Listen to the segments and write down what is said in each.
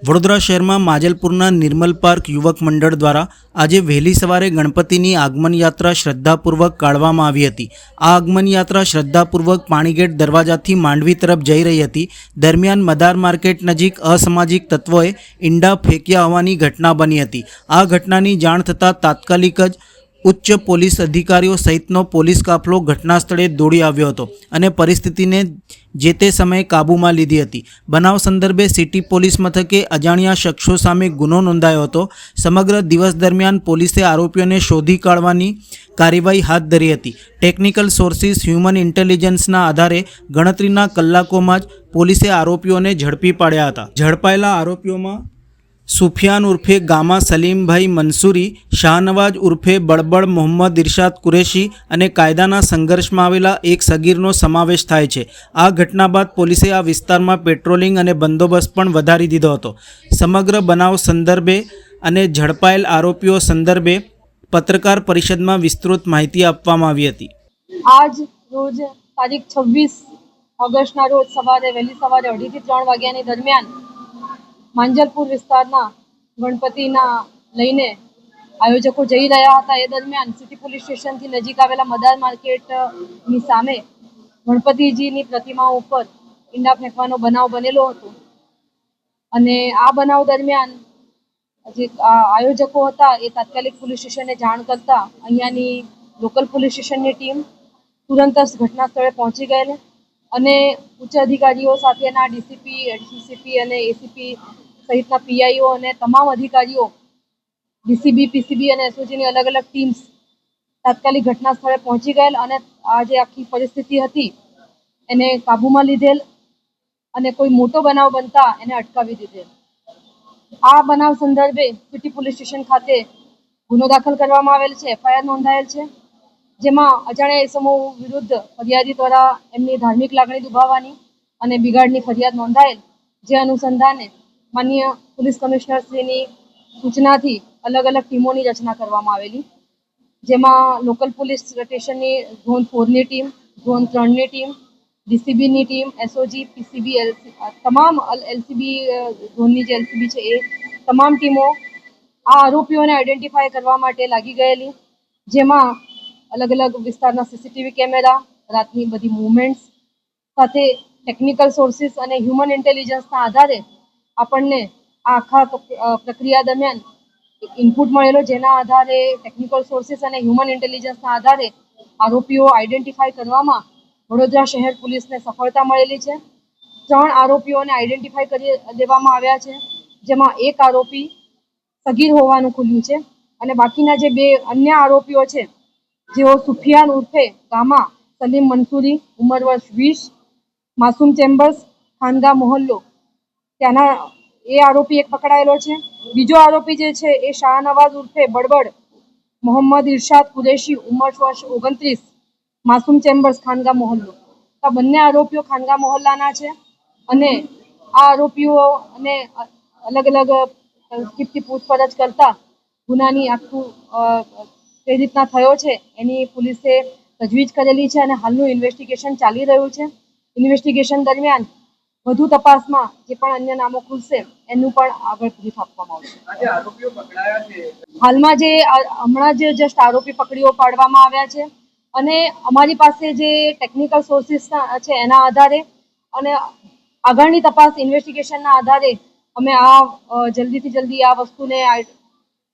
વડોદરા શહેરમાં માજલપુરના નિર્મલ પાર્ક યુવક મંડળ દ્વારા આજે વહેલી સવારે ગણપતિની આગમન યાત્રા શ્રદ્ધાપૂર્વક કાઢવામાં આવી હતી। આ આગમન યાત્રા શ્રદ્ધાપૂર્વક પાણીગેટ દરવાજાથી માંડવી તરફ જઈ રહી હતી। દરમિયાન મદાર માર્કેટ નજીક અસામાજિક તત્વોએ ઈંડા ફેંક્યા હોવાની ઘટના બની હતી। આ ઘટનાની જાણ થતાં તાત્કાલિક જ ઉચ્ચ પોલીસ અધિકારીઓ સહિતનો પોલીસ કાફલો ઘટના સ્થળે દોડી આવ્યો હતો અને પરિસ્થિતિને જે તે સમયે કાબૂમાં લીધી હતી। બનાવ સંદર્ભે સિટી પોલીસ મથકે અજાણ્યા શખ્સો સામે ગુનો નોંધાયો હતો। સમગ્ર દિવસ દરમિયાન પોલીસે આરોપીઓને શોધી કાઢવાની કાર્યવાહી હાથ ધરી હતી। ટેકનિકલ સોર્સિસ હ્યુમન ઇન્ટેલિજન્સના આધારે ગણતરીના કલાકોમાં જ પોલીસે આરોપીઓને ઝડપી પાડ્યા હતા। ઝડપાયેલા આરોપીઓમાં સુફિયાન ઉર્ફે ગામા સલીમભાઈ મંસૂરી, શાહનવાજ ઉર્ફે બળબડ મોહમ્મદ ઇરશાદ કુરેશી અને કાયદાના સંઘર્ષમાં આવેલા એક સગીરનો સમાવેશ થાય છે। આ ઘટના બાદ પોલીસે આ વિસ્તારમાં પેટ્રોલિંગ અને બંદોબસ્ત પણ વધારી દીધો હતો। સમગ્ર બનાવ સંદર્ભે અને ઝડપાયેલ આરોપીઓ સંદર્ભે પત્રકાર પરિષદમાં વિસ્તૃત માહિતી આપવામાં આવી હતી। આજ રોજ તારીખ 26 ઓગસ્ટના રોજ સવારે વહેલી સવારે 2:30 થી 3 વાગ્યાની દરમિયાન માંજલપુર વિસ્તારના ગણપતિના લઈને આયોજકો જઈ રહ્યા હતા। એ દરમિયાન સિટી પોલીસ સ્ટેશનથી નજીક આવેલા મદાર માર્કેટની સામે ગણપતિજીની પ્રતિમા ઉપર ઈંડા ફેંકવાનો બનાવ બનેલો હતો અને આ બનાવ દરમિયાન જે આયોજકો હતા એ તાત્કાલિક પોલીસ સ્ટેશને જાણ કરતા અહીંયાની લોકલ પોલીસ સ્ટેશનની ટીમ તુરંત ઘટના સ્થળે પહોંચી ગયેલ અને ઉચ્ચ અધિકારીઓ સાથેના ડીસીપી, એડીસીપી અને એસીપી સહિતના પીઆઈઓ અને તમામ અધિકારીઓ ડીસીબી, પીસીબી અને એસઓજીની અલગ અલગ ટીમ્સ તાત્કાલિક ઘટના સ્થળે પહોંચી ગયેલ અને આ જે આખી પરિસ્થિતિ હતી એને કાબૂમાં લીધેલ અને કોઈ મોટો બનાવ બનતા એને અટકાવી દીધેલ। આ બનાવ સંદર્ભે સિટી પોલીસ સ્ટેશન ખાતે ગુનો દાખલ કરવામાં આવેલ છે, એફઆઈઆર નોંધાયેલ છે, જેમાં અજાણ્યા ઇસમો વિરુદ્ધ ફરિયાદી દ્વારા એમની ધાર્મિક લાગણી દુભાવવાની અને બિગાડની ફરિયાદ નોંધાયેલ, જે અનુસંધાને માનનીય પોલીસ કમિશનર શ્રીની સૂચનાથી અલગ અલગ ટીમોની રચના કરવામાં આવેલી, જેમાં લોકલ પોલીસ સ્ટેશનની ઝોન 4ની ટીમ, ઝોન 3ની ટીમ, ડીસીબીની ટીમ, એસઓજી, પીસીબી, તમામ એલસીબી ઝોનની જે એલસીબી છે એ તમામ ટીમો આ આરોપીઓને આઈડેન્ટિફાય કરવા માટે લાગી ગયેલી, જેમાં અલગ અલગ વિસ્તારના સીસીટીવી કેમેરા, રાતની બધી મૂવમેન્ટ્સ સાથે ટેકનિકલ સોર્સિસ અને હ્યુમન ઇન્ટેલિજન્સના આધારે આપણને આ આખા પ્રક્રિયા દરમિયાન ઇનપુટ મળેલો, જેના આધારે ટેકનિકલ સોર્સિસ અને હ્યુમન ઇન્ટેલિજન્સના આધારે આરોપીઓ આઈડેન્ટિફાય કરવામાં વડોદરા શહેર પોલીસને સફળતા મળેલી છે। 3 આરોપીઓને આઈડેન્ટિફાય કરી દેવામાં આવ્યા છે, જેમાં એક આરોપી સગીર હોવાનું ખુલ્યું છે અને બાકીના જે 2 અન્ય આરોપીઓ છે જેઓ સુફિયાન ઉર્ફે ગામા સલીમ મંસૂરી, ઉંમર વર્ષ 20, માસૂમ ચેમ્બર્સ, ખાનગા મોહલ્લો, ત્યાંના એ આરોપી એક પકડાયેલો છે। બીજો આરોપી જે છે એ શાહનવાજ ઉર્ફે બળબડ મોહમ્મદ ઇરશાદ કુરેશી, ઉંમર વર્ષ 29, માસૂમ ચેમ્બર્સ, ખાનગા મોહલ્લો। આ બંને આરોપીઓ ખાનગા મોહલ્લાના છે અને આ આરોપીઓ અને અલગ અલગ તરકીબથી પૂછપરછ કરતા ગુનાની આખું કઈ રીતના થયો છે એની પોલીસે તજવીજ કરેલી છે અને હાલનું ઇન્વેસ્ટિગેશન ચાલી રહ્યું છે। ઇન્વેસ્ટિગેશન દરમિયાન વધુ તપાસમાં જે પણ અન્ય નામો ખુલશે એનું પણ આગળ બ્રીફ આપવામાં આવશે। હાલમાં જે હમણાં જે જસ્ટ આરોપી પકડીઓ પાડવામાં આવ્યા છે અને અમારી પાસે જે ટેકનિકલ સોર્સિસ છે એના આધારે અને આગળની તપાસ ઇન્વેસ્ટિગેશનના આધારે અમે આ જલ્દીથી જલ્દી આ વસ્તુને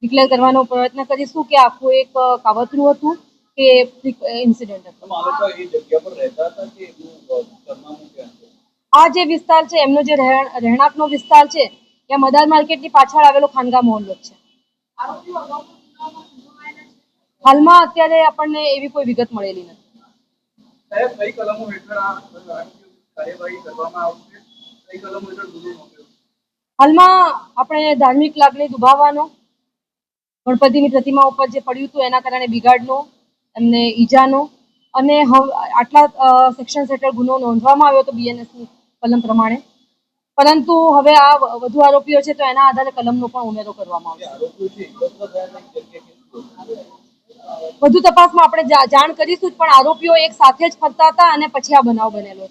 ડિક્લેર કરવાનો પ્રયત્ન કરીશું કે આખું એક કાવતરું હતું કે ઇન્સિડન્ટ હતો। આ જે વિસ્તાર છે એમનો જે રહેણાંકનો વિસ્તાર છે ત્યાં મદાર માર્કેટની પાછળ આવેલો ખાનગા મોહલ્લો છે। હાલમાં અત્યારે આપણને એવી કોઈ વિગત મળેલી નથી। હાલમાં આપણે ધાર્મિક લાગણી દુભાવવાનો, ગણપતિની પ્રતિમા ઉપર જે પડ્યું હતું એના કારણે બિગાડનો, એમને ઈજાનો અને આટલા સેક્શન હેઠળ ગુનો નોંધવામાં આવ્યો હતો બીએનએસની કલમ પ્રમાણે, પરંતુ હવે આ વધુ આરોપીઓ છે તો એના આધારે કલમનો પણ ઉમેરો કરવામાં આવશે। વધુ તપાસમાં આપણે જાણ કરીશું, પણ આરોપીઓ એક સાથે જ ફરતા હતા અને પછી આ બનાવ બનેલો